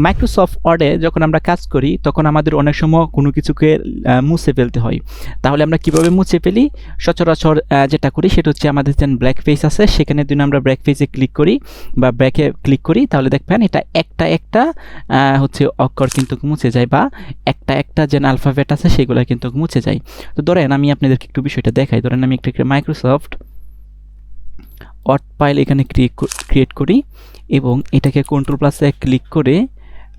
Microsoft ওয়ার্ডে যখন আমরা কাজ করি তখন আমাদের অনেক সময় কোনো কিছুকে মুছে ফেলতে হয়। তাহলে আমরা কিভাবে মুছে ফেলি? সচরাচর যেটা করি সেটা হচ্ছে আমাদের যে ব্ল্যাক পেজ আছে সেখানে যদি আমরা ব্ল্যাক পেজে ক্লিক করি বা ব্র্যাকে ক্লিক করি তাহলে দেখবেন এটা একটা একটা হচ্ছে অক্ষর কিন্তু মুছে যায়, বা একটা একটা যে অ্যালফাবেট আছে সেগুলো কিন্তু মুছে যায়। তো ধরেন আমি আপনাদেরকে একটু বিষয়টা দেখাই। ধরেন আমি একটা মাইক্রোসফট ওয়ার্ড ফাইল এখানে ক্রিয়েট করি এবং এটাকে কন্ট্রোল+এ ক্লিক করে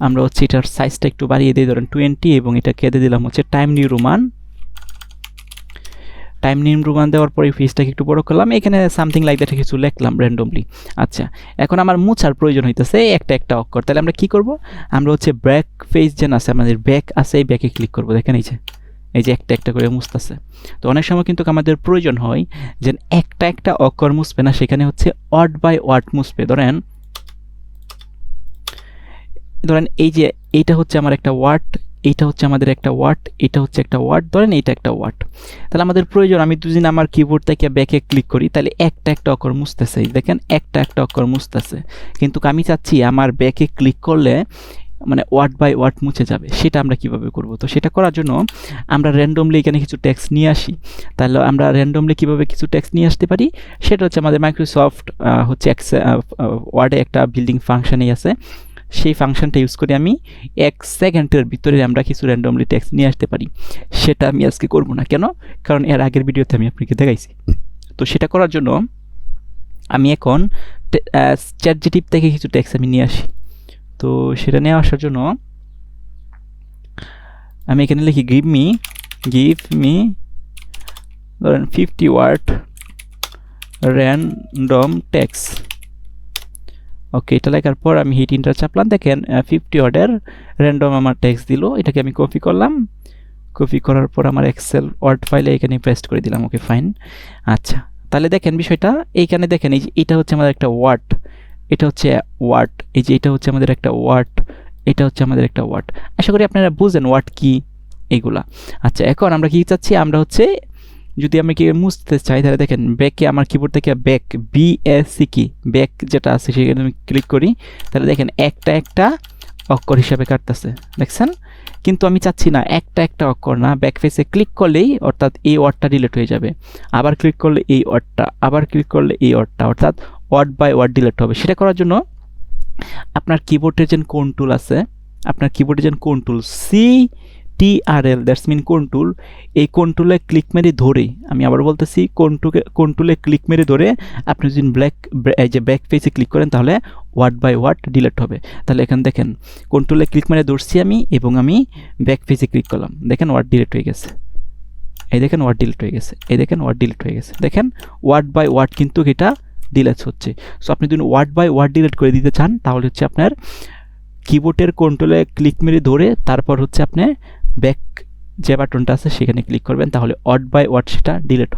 আমরা হচ্ছে এটার সাইজটা একটু বাড়িয়ে দিই, ধরেন 20, এবং এটাকে দিয়ে দিলাম হচ্ছে টাইম নিউ রোমান দেওয়ার পরে পেজটাকে একটু বড় করলাম, এখানে সামথিং লাইক দ্যাট কিছু লিখলাম র্যান্ডমলি। আচ্ছা, এখন আমার মুছার প্রয়োজন হইতেছে একটা একটা অক্ষর। তাহলে আমরা কি করব? আমরা হচ্ছে ব্যাক পেজ যেন আছে আমাদের ব্যাক আছে, এই ব্যাকে ক্লিক করব। দেখেন এই যে একটা একটা করে মুছতেছে। তো অনেক সময় কিন্তু আমাদের প্রয়োজন হয় যে একটা একটা অক্ষর মুছবে না, সেখানে হচ্ছে ওয়ার্ড বাই ওয়ার্ড মুছবে। ধরেন এই যে এইটা হচ্ছে আমার একটা ওয়ার্ড, এইটা হচ্ছে আমাদের একটা ওয়ার্ড, এটা হচ্ছে একটা ওয়ার্ড, ধরেন এইটা একটা ওয়ার্ড। তাহলে আমাদের প্রয়োজন আমি দুদিন আমার কিবোর্ড থেকে ব্যাকে ক্লিক করি, তাহলে একটা একটা অক্ষর মুছতেছে। দেখেন একটা একটা অক্ষর মুছতেছে, কিন্তু আমি চাচ্ছি আমার ব্যাকে ক্লিক করলে মানে ওয়ার্ড বাই ওয়ার্ড মুছে যাবে। সেটা আমরা কিভাবে করব? তো সেটা করার জন্য আমরা র্যান্ডমলি এখানে কিছু টেক্সট নিয়ে আসি। তাহলে আমরা র্যান্ডমলি কিভাবে কিছু টেক্সট নিয়ে আসতে পারি সেটা হচ্ছে আমাদের মাইক্রোসফট হচ্ছে ওয়ার্ডে একটা বিল্ডিং ফাংশনই আছে, সেই ফাংশনটা ইউজ করে আমি 1 সেকেন্ডের ভিতরে আমরা কিছু র্যান্ডমলি টেক্সট নিয়ে আসতে পারি। সেটা আমি আজকে করব না। কেন? কারণ এর আগের ভিডিওতে আমি আপনাকে দেখাইছি। তো সেটা করার জন্য আমি এখন চ্যাটজিপিটি থেকে কিছু টেক্সট আমি নিয়ে আসি। তো সেটা নিয়ে আসার জন্য আমি এখানে লিখি গিভ মি ধরেন 50 ওয়ার্ড র্যান্ডম টেক্সট। ওকে, এটা লেখার পর আমি হিট এন্টার চাপলাম। দেখেন 50 ওয়ার্ডের র্যান্ডম আমার টেক্সট দিল। এটাকে আমি কপি করলাম, কপি করার পর আমার এক্সেল ওয়ার্ড ফাইলে এখানে পেস্ট করে দিলাম। ওকে, ফাইন। আচ্ছা, তাহলে দেখেন বিষয়টা এইখানে দেখেন, এই যে এটা হচ্ছে আমাদের একটা ওয়ার্ড, এটা হচ্ছে ওয়ার্ড, এই যে এটা হচ্ছে আমাদের একটা ওয়ার্ড, এটা হচ্ছে আমাদের একটা ওয়ার্ড। আশা করি আপনারা বুঝেন ওয়ার্ড কি এইগুলা। আচ্ছা, এখন আমরা কি চাচ্ছি? আমরা হচ্ছে যদি আমি কি মুছতে চাই তাহলে দেখেন ব্যাকে আমার কিবোর্ড থেকে ব্যাক BACK ব্যাক যেটা আছে সেখানে আমি ক্লিক করি, তাহলে দেখেন একটা একটা অক্ষর হিসাবে কাটতেছে, দেখছেন? কিন্তু আমি চাচ্ছি না একটা একটা অক্ষর না, ব্যাক ফেসে ক্লিক করলেই অর্থাৎ এই ওয়ার্ডটা ডিলিট হয়ে যাবে, আবার ক্লিক করলে এই ওয়ার্ডটা, আবার ক্লিক করলে এই ওয়ার্ডটা, অর্থাৎ ওয়ার্ড বাই ওয়ার্ড ডিলিট হবে। সেটা করার জন্য আপনার কিবোর্ডের যে কোন টুল আছে, আপনার কিবোর্ডে যে কোন টুল CTRL দ্যাটস মিন কোন টুল, এই কোন টুলে ক্লিক মেরে ধরে, আমি আবার বলতেছি কোন টুলে ক্লিক মেরে ধরে আপনি যদি ব্যাক পেজে ক্লিক করেন তাহলে ওয়ার্ড বাই ওয়ার্ড ডিলিট হবে। তাহলে এখানে দেখেন কোন টুলে ক্লিক মেরে ধরছি আমি এবং আমি ব্যাক পেজে ক্লিক করলাম, দেখেন ওয়ার্ড ডিলিট হয়ে গেছে। এই দেখেন ওয়ার্ড ডিলিট হয়ে গেছে, এই দেখেন ওয়ার্ড ডিলিট হয়ে গেছে। দেখেন ওয়ার্ড বাই ওয়ার্ড কিন্তু এটা ডিলিট হচ্ছে। সো আপনি যদি ওয়ার্ড বাই ওয়ার্ড ডিলিট করে দিতে চান তাহলে হচ্ছে আপনার কিবোর্ডের কন্ট্রোলে ক্লিক মেরে ধরে তারপর হচ্ছে আপনি ব্যাক যে বাটনটা আছে সেখানে ক্লিক করবেন, তাহলে ওয়ার্ড বাই ওয়ার্ড সেটা ডিলিট